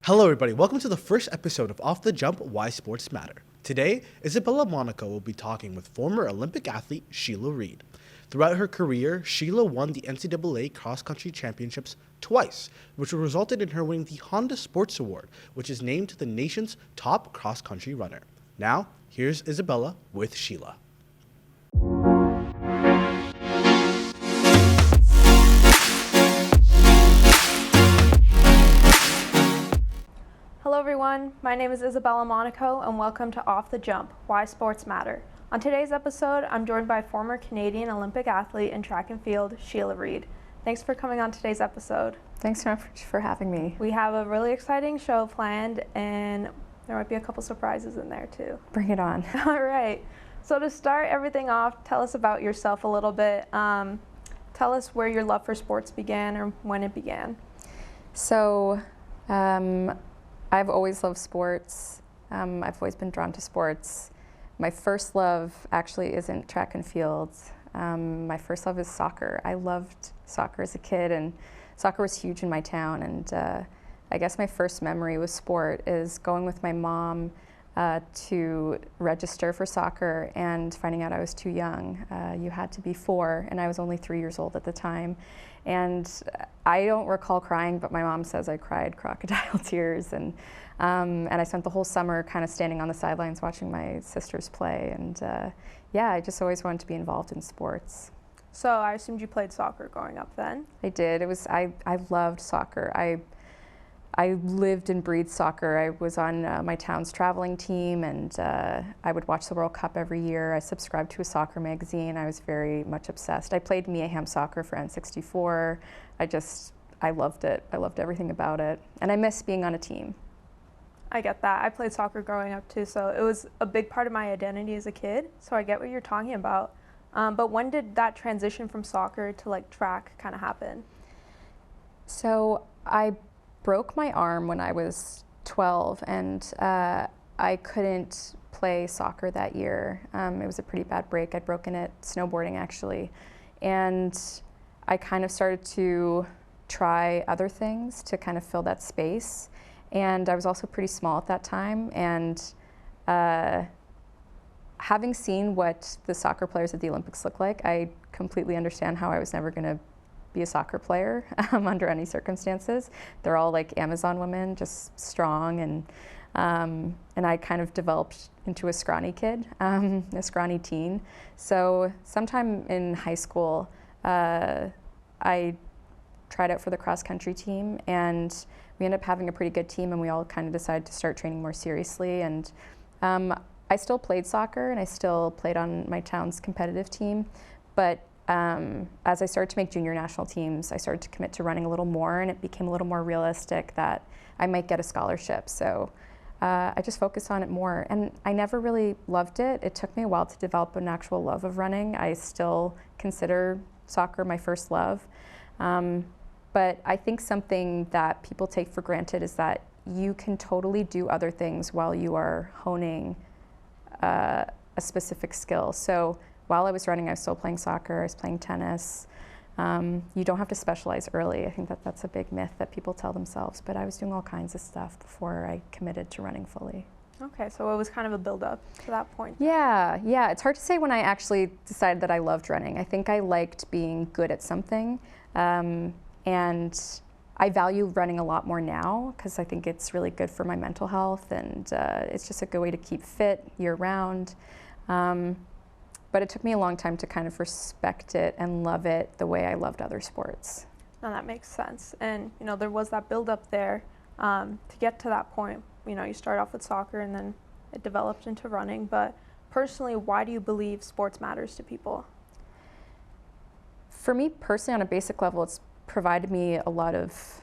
Hello everybody, welcome to the first episode of Off the Jump, Why Sports Matter. Today, Isabella Monaco will be talking with former Olympic athlete Sheila Reid. Throughout her career, Sheila won the NCAA cross-country championships twice, which resulted in her winning the Honda Sports Award, which is named the nation's top cross-country runner. Now, here's Isabella with Sheila. Hello everyone, my name is Isabella Monaco and welcome to Off the Jump, Why Sports Matter. On today's episode, I'm joined by former Canadian Olympic athlete in track and field, Sheila Reid. Thanks for coming on today's episode. Thanks so much for having me. We have a really exciting show planned and there might be a couple surprises in there too. Bring it on. All right, so to start everything off, tell us about yourself a little bit. Tell us where your love for sports began or when it began. So, I've always loved sports. I've always been drawn to sports. My first love actually isn't track and field. My first love is soccer. I loved soccer as a kid, and soccer was huge in my town. And I guess my first memory with sport is going with my mom to register for soccer and finding out I was too young. You had to be 4, and I was only 3 years old at the time. And I don't recall crying, but my mom says I cried crocodile tears. And I spent the whole summer kind of standing on the sidelines watching my sisters play. And yeah, I just always wanted to be involved in sports. So I assumed you played soccer growing up then? I did. I loved soccer. I lived and breathed soccer. I was on my town's traveling team, and I would watch the World Cup every year. I subscribed to a soccer magazine. I was very much obsessed. I played Mia Hamm soccer for N64. I loved it. I loved everything about it. And I miss being on a team. I get that. I played soccer growing up too, so it was a big part of my identity as a kid. So I get what you're talking about. But when did that transition from soccer to like track kind of happen? So I broke my arm when I was 12, and I couldn't play soccer that year. It was a pretty bad break. I'd broken it snowboarding actually, and I kind of started to try other things to kind of fill that space. And I was also pretty small at that time, and having seen what the soccer players at the Olympics look like, I completely understand how I was never going to be a soccer player under any circumstances. They're all like Amazon women, just strong, and I kind of developed into a scrawny kid, a scrawny teen. So sometime in high school, I tried out for the cross country team, and we ended up having a pretty good team, and we all kind of decided to start training more seriously. And I still played soccer, and I still played on my town's competitive team, but as I started to make junior national teams, I started to commit to running a little more, and it became a little more realistic that I might get a scholarship. So I just focused on it more, and I never really loved it. It took me a while to develop an actual love of running. I still consider soccer my first love. But I think something that people take for granted is that you can totally do other things while you are honing a specific skill. So while I was running, I was still playing soccer, I was playing tennis. You don't have to specialize early. I think that that's a big myth that people tell themselves, but I was doing all kinds of stuff before I committed to running fully. Okay, so it was kind of a build-up to that point. Yeah, it's hard to say when I actually decided that I loved running. I think I liked being good at something, and I value running a lot more now because I think it's really good for my mental health, and it's just a good way to keep fit year-round. But it took me a long time to kind of respect it and love it the way I loved other sports. No, that makes sense. And, you know, there was that build-up there to get to that point. You know, you start off with soccer and then it developed into running. But personally, why do you believe sports matters to people? For me personally, on a basic level, it's provided me a lot of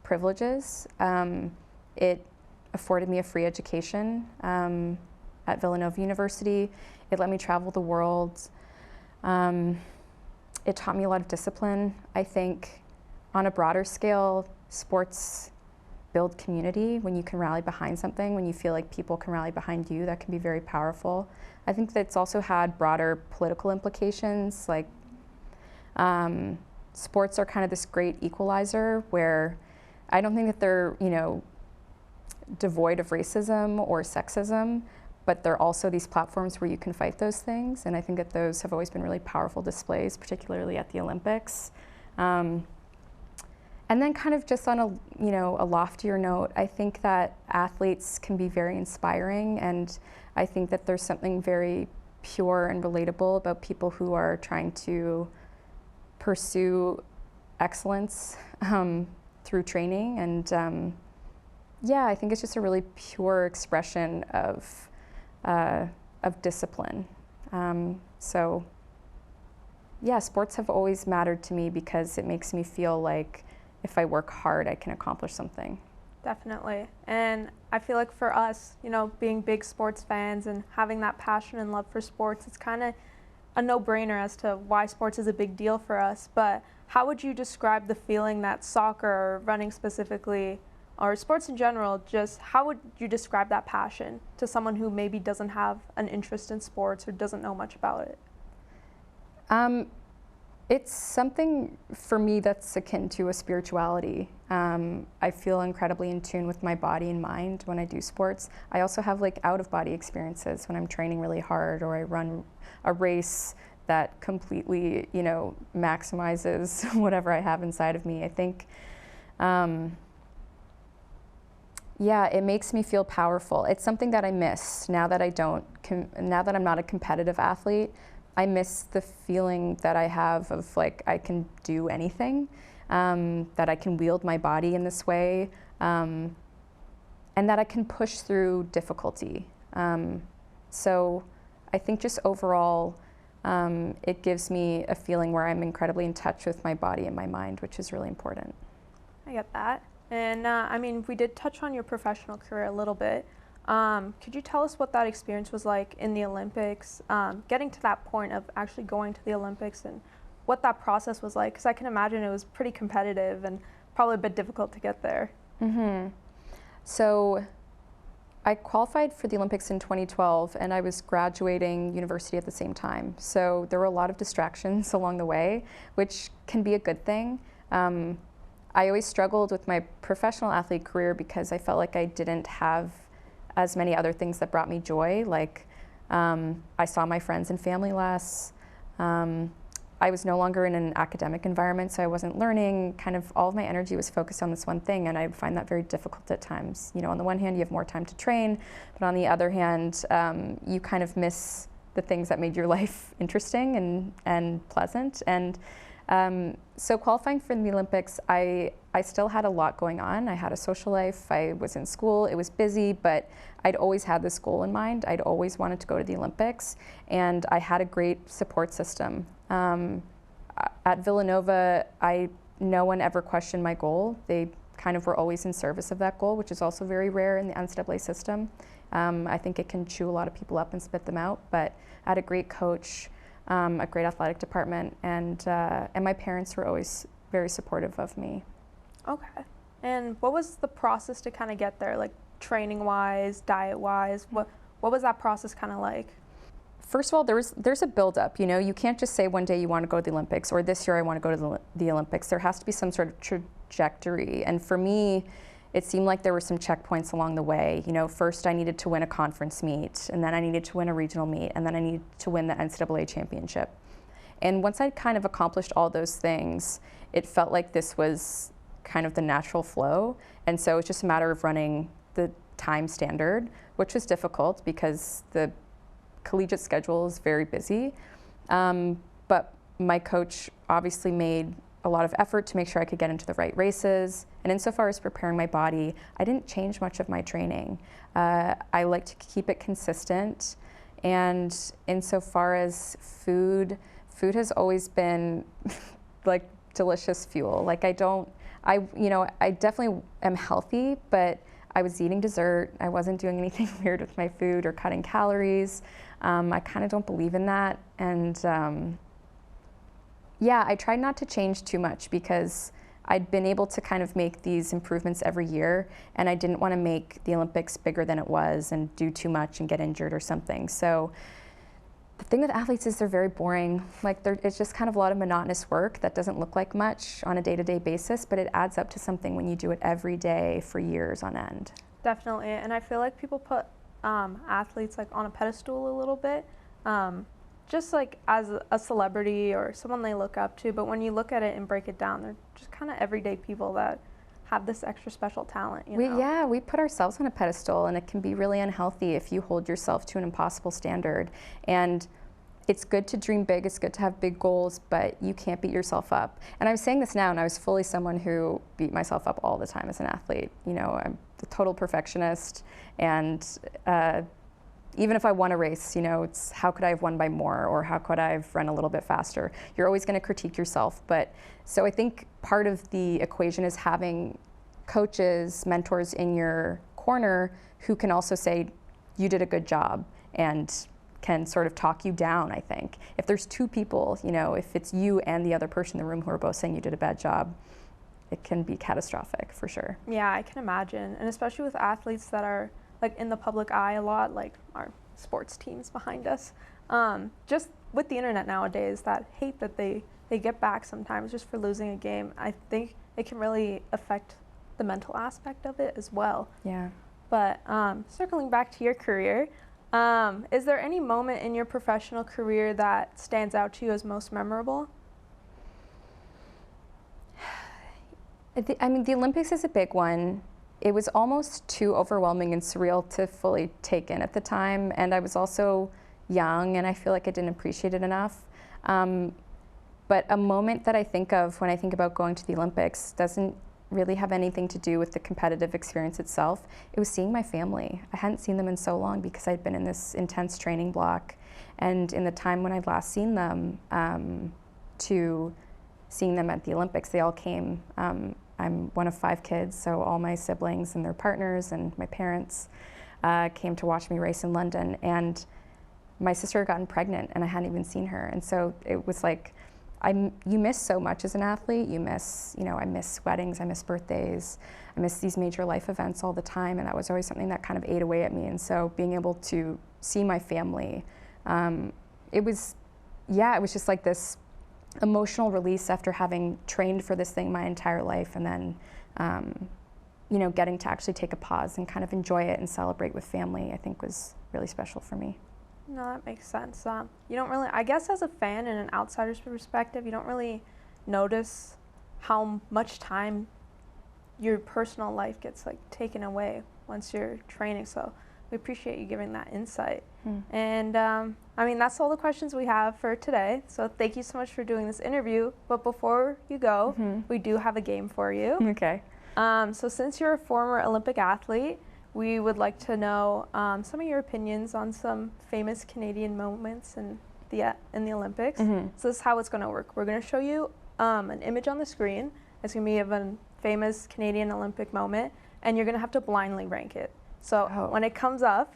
privileges. It afforded me a free education at Villanova University. It let me travel the world. It taught me a lot of discipline. I think on a broader scale, sports build community. When you can rally behind something, when you feel like people can rally behind you, that can be very powerful. I think that it's also had broader political implications, like sports are kind of this great equalizer where I don't think that they're, devoid of racism or sexism, but they're also these platforms where you can fight those things. And I think that those have always been really powerful displays, particularly at the Olympics. And then kind of just on a loftier note, I think that athletes can be very inspiring, and I think that there's something very pure and relatable about people who are trying to pursue excellence through training. And yeah, I think it's just a really pure expression of discipline. So yeah, sports have always mattered to me because it makes me feel like if I work hard, I can accomplish something. Definitely. And I feel like for us, being big sports fans and having that passion and love for sports, it's kind of a no-brainer as to why sports is a big deal for us. But how would you describe the feeling that soccer, or running specifically, or sports in general, just how would you describe that passion to someone who maybe doesn't have an interest in sports or doesn't know much about it? It's something for me that's akin to a spirituality. I feel incredibly in tune with my body and mind when I do sports. I also have out-of-body experiences when I'm training really hard, or I run a race that completely, maximizes whatever I have inside of me. I think, yeah, it makes me feel powerful. It's something that I miss now that now that I'm not a competitive athlete. I miss the feeling that I have of I can do anything, that I can wield my body in this way, and that I can push through difficulty. So I think just overall, it gives me a feeling where I'm incredibly in touch with my body and my mind, which is really important. I get that. And we did touch on your professional career a little bit. Could you tell us what that experience was like in the Olympics, getting to that point of actually going to the Olympics, and what that process was like? Because I can imagine it was pretty competitive and probably a bit difficult to get there. Mm-hmm. So I qualified for the Olympics in 2012, and I was graduating university at the same time. So there were a lot of distractions along the way, which can be a good thing. I always struggled with my professional athlete career because I felt like I didn't have as many other things that brought me joy. I saw my friends and family less. I was no longer in an academic environment, so I wasn't learning. Kind of all of my energy was focused on this one thing, and I find that very difficult at times. On the one hand, you have more time to train, but on the other hand, you kind of miss the things that made your life interesting and pleasant. And so qualifying for the Olympics, I still had a lot going on. I had a social life, I was in school, it was busy, but I'd always had this goal in mind. I'd always wanted to go to the Olympics, and I had a great support system. At Villanova, no one ever questioned my goal. They kind of were always in service of that goal, which is also very rare in the NCAA system. I think it can chew a lot of people up and spit them out, but I had a great coach, a great athletic department, and my parents were always very supportive of me. Okay. And what was the process to kind of get there, training-wise, diet-wise? What was that process kind of like? First of all, there's a build-up. You can't just say one day you want to go to the Olympics, or this year I want to go to the Olympics. There has to be some sort of trajectory. And for me, it seemed like there were some checkpoints along the way. First I needed to win a conference meet, and then I needed to win a regional meet, and then I needed to win the NCAA championship. And once I kind of accomplished all those things, it felt like this was kind of the natural flow. And so it's just a matter of running the time standard, which was difficult because the collegiate schedule is very busy. But my coach obviously made a lot of effort to make sure I could get into the right races. And insofar as preparing my body, I didn't change much of my training. I like to keep it consistent. And insofar as food has always been delicious fuel. I definitely am healthy, but I was eating dessert. I wasn't doing anything weird with my food or cutting calories. I kind of don't believe in that. And yeah, I tried not to change too much because I'd been able to kind of make these improvements every year, and I didn't want to make the Olympics bigger than it was and do too much and get injured or something. So the thing with athletes is they're very boring. It's just kind of a lot of monotonous work that doesn't look like much on a day-to-day basis, but it adds up to something when you do it every day for years on end. Definitely, and I feel like people put athletes like on a pedestal a little bit, just like as a celebrity or someone they look up to. But when you look at it and break it down, they're just kind of everyday people that have this extra special talent. You know? Yeah, we put ourselves on a pedestal, and it can be really unhealthy if you hold yourself to an impossible standard. And it's good to dream big, it's good to have big goals, but you can't beat yourself up. And I'm saying this now, and I was fully someone who beat myself up all the time as an athlete. You know, I'm a total perfectionist, and even if I won a race, you know, it's how could I have won by more, or how could I have run a little bit faster? You're always going to critique yourself. But so I think part of the equation is having coaches, mentors in your corner who can also say, you did a good job, and can sort of talk you down, I think. If there's two people, you know, if it's you and the other person in the room who are both saying you did a bad job, it can be catastrophic for sure. Yeah, I can imagine. And especially with athletes that are like in the public eye a lot, like our sports teams behind us. Just with the internet nowadays, that hate that they get back sometimes just for losing a game, I think it can really affect the mental aspect of it as well. Yeah. But circling back to your career, is there any moment in your professional career that stands out to you as most memorable? I mean, the Olympics is a big one. It was almost too overwhelming and surreal to fully take in at the time. And I was also young, and I feel like I didn't appreciate it enough. But a moment that I think of when I think about going to the Olympics doesn't really have anything to do with the competitive experience itself. It was seeing my family. I hadn't seen them in so long because I'd been in this intense training block. And in the time when I'd last seen them, to seeing them at the Olympics, they all came. I'm one of 5 kids, so all my siblings and their partners and my parents came to watch me race in London. And my sister had gotten pregnant, and I hadn't even seen her. And so it was like, you miss so much as an athlete. You miss, you know, I miss weddings, I miss birthdays, I miss these major life events all the time, and that was always something that kind of ate away at me. And so being able to see my family, it was just like this emotional release after having trained for this thing my entire life, and then, you know, getting to actually take a pause and kind of enjoy it and celebrate with family, I think was really special for me. No, that makes sense. You don't really, I guess as a fan and an outsider's perspective, you don't really notice how much time your personal life gets like taken away once you're training. So we appreciate you giving that insight. And I mean, that's all the questions we have for today. So thank you so much for doing this interview. But before you go, we do have a game for you. Okay. So since you're a former Olympic athlete, we would like to know some of your opinions on some famous Canadian moments in the Olympics. So this is how it's going to work. We're going to show you an image on the screen. It's going to be of a famous Canadian Olympic moment, and you're going to have to blindly rank it. So when it comes up,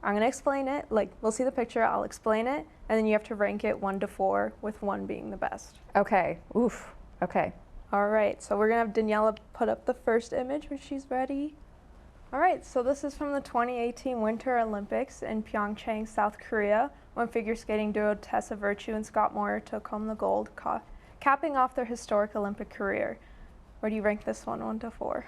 I'm going to explain it. Like, we'll see the picture, I'll explain it, and then you have to rank it 1 to 4, with 1 being the best. Okay. Oof. Okay. All right. So we're going to have Daniella put up the first image when she's ready. All right, so this is from the 2018 Winter Olympics in Pyeongchang, South Korea, when figure skating duo Tessa Virtue and Scott Moyer took home the gold, capping off their historic Olympic career. Where do you rank this one, 1 to 4?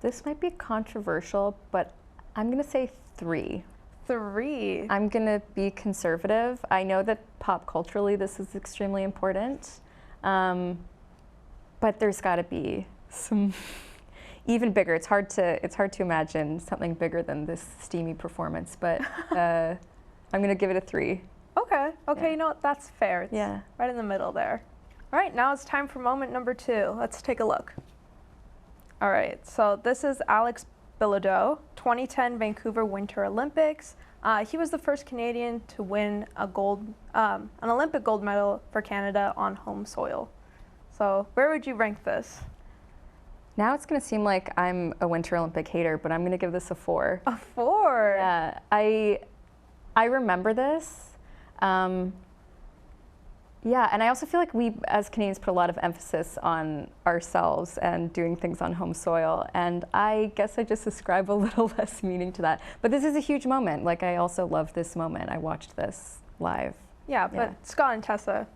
This might be controversial, but I'm going to say 3. 3. I'm going to be conservative. I know that pop culturally this is extremely important, but there's got to be some even bigger. It's hard to imagine something bigger than this steamy performance, but I'm going to give it a 3. Okay, Yeah. You know what? That's fair. It's Yeah. right in the middle there. All right, now it's time for moment number 2. Let's take a look. All right, so this is Alex Bilodeau, 2010 Vancouver Winter Olympics. He was the first Canadian to win an Olympic gold medal for Canada on home soil. So where would you rank this? Now it's going to seem like I'm a Winter Olympic hater, but I'm going to give this a 4. A 4? Yeah, I remember this. Yeah, and I also feel like we as Canadians put a lot of emphasis on ourselves and doing things on home soil, and I guess I just ascribe a little less meaning to that. But this is a huge moment. Like, I also love this moment. I watched this live. Yeah, but Scott and Tessa.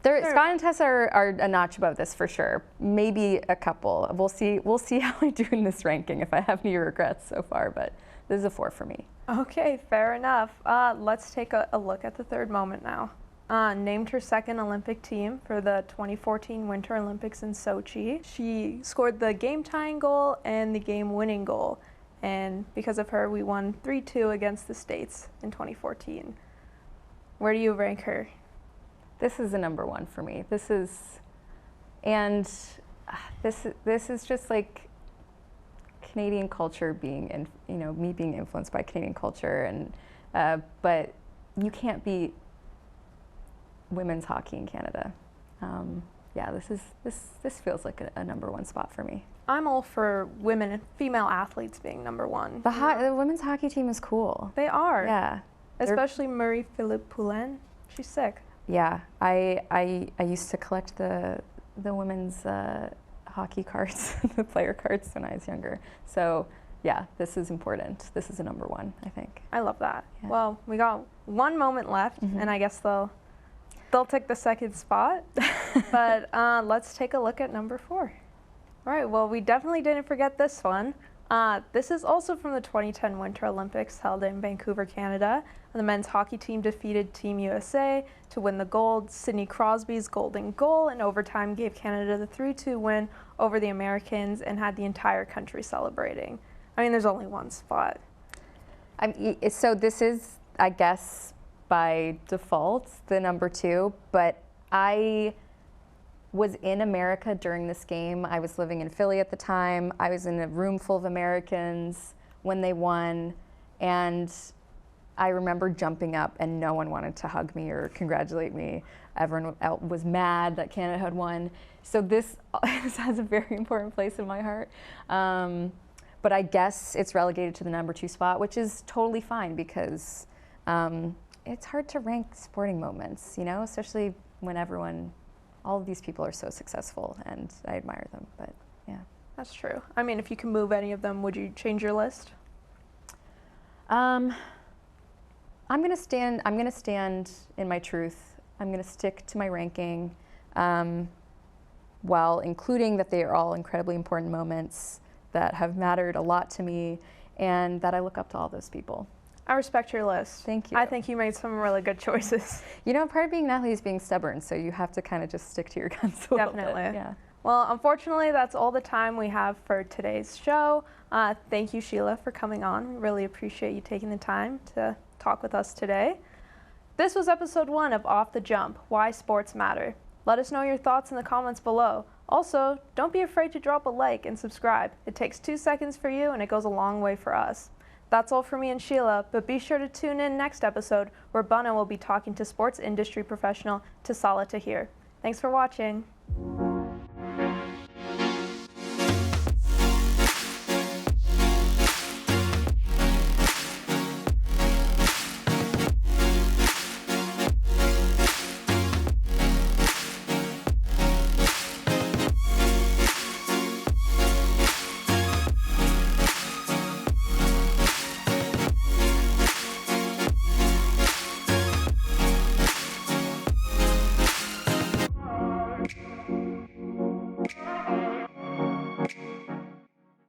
Scott and Tessa are a notch above this for sure. Maybe a couple. We'll see how I do in this ranking, if I have any regrets so far, but this is a 4 for me. Okay, fair enough. Let's take a look at the third moment now. Named her second Olympic team for the 2014 Winter Olympics in Sochi. She scored the game-tying goal and the game-winning goal. And because of her, we won 3-2 against the States in 2014. Where do you rank her? This is a number 1 for me. This is just like Canadian culture being, me being influenced by Canadian culture, and but you can't beat women's hockey in Canada. Yeah, this feels like a number 1 spot for me. I'm all for women and female athletes being number 1. The women's hockey team is cool. They are. Yeah. Especially Marie-Philippe Poulin. She's sick. Yeah, I used to collect the women's hockey cards, the player cards when I was younger. So yeah, this is important. This is a number 1, I think. I love that. Yeah. Well, we got one moment left, and I guess they'll take the second spot. But let's take a look at number 4. All right, well, we definitely didn't forget this one. This is also from the 2010 Winter Olympics held in Vancouver, Canada. The men's hockey team defeated Team USA to win the gold. Sidney Crosby's golden goal in overtime gave Canada the 3-2 win over the Americans and had the entire country celebrating. I mean, there's only one spot. So this is, I guess, by default, the number 2, but I was in America during this game. I was living in Philly at the time. I was in a room full of Americans when they won, and I remember jumping up and no one wanted to hug me or congratulate me. Everyone else was mad that Canada had won. So this has a very important place in my heart. But I guess it's relegated to the number 2 spot, which is totally fine because it's hard to rank sporting moments, especially when all of these people are so successful, and I admire them, but yeah. That's true. I mean, if you can move any of them, would you change your list? I'm gonna stand in my truth. I'm gonna stick to my ranking, while including that they are all incredibly important moments that have mattered a lot to me, and that I look up to all those people. I respect your list. Thank you. I think you made some really good choices. Part of being an athlete is being stubborn, so you have to kind of just stick to your guns a little bit. Definitely. Yeah. Well, unfortunately, that's all the time we have for today's show. Thank you, Sheila, for coming on. We really appreciate you taking the time to talk with us today. This was episode 1 of Off the Jump, Why Sports Matter. Let us know your thoughts in the comments below. Also, don't be afraid to drop a like and subscribe. It takes 2 seconds for you and it goes a long way for us. That's all for me and Sheila, but be sure to tune in next episode where Bana will be talking to sports industry professional Tisala Tahir. Thanks for watching.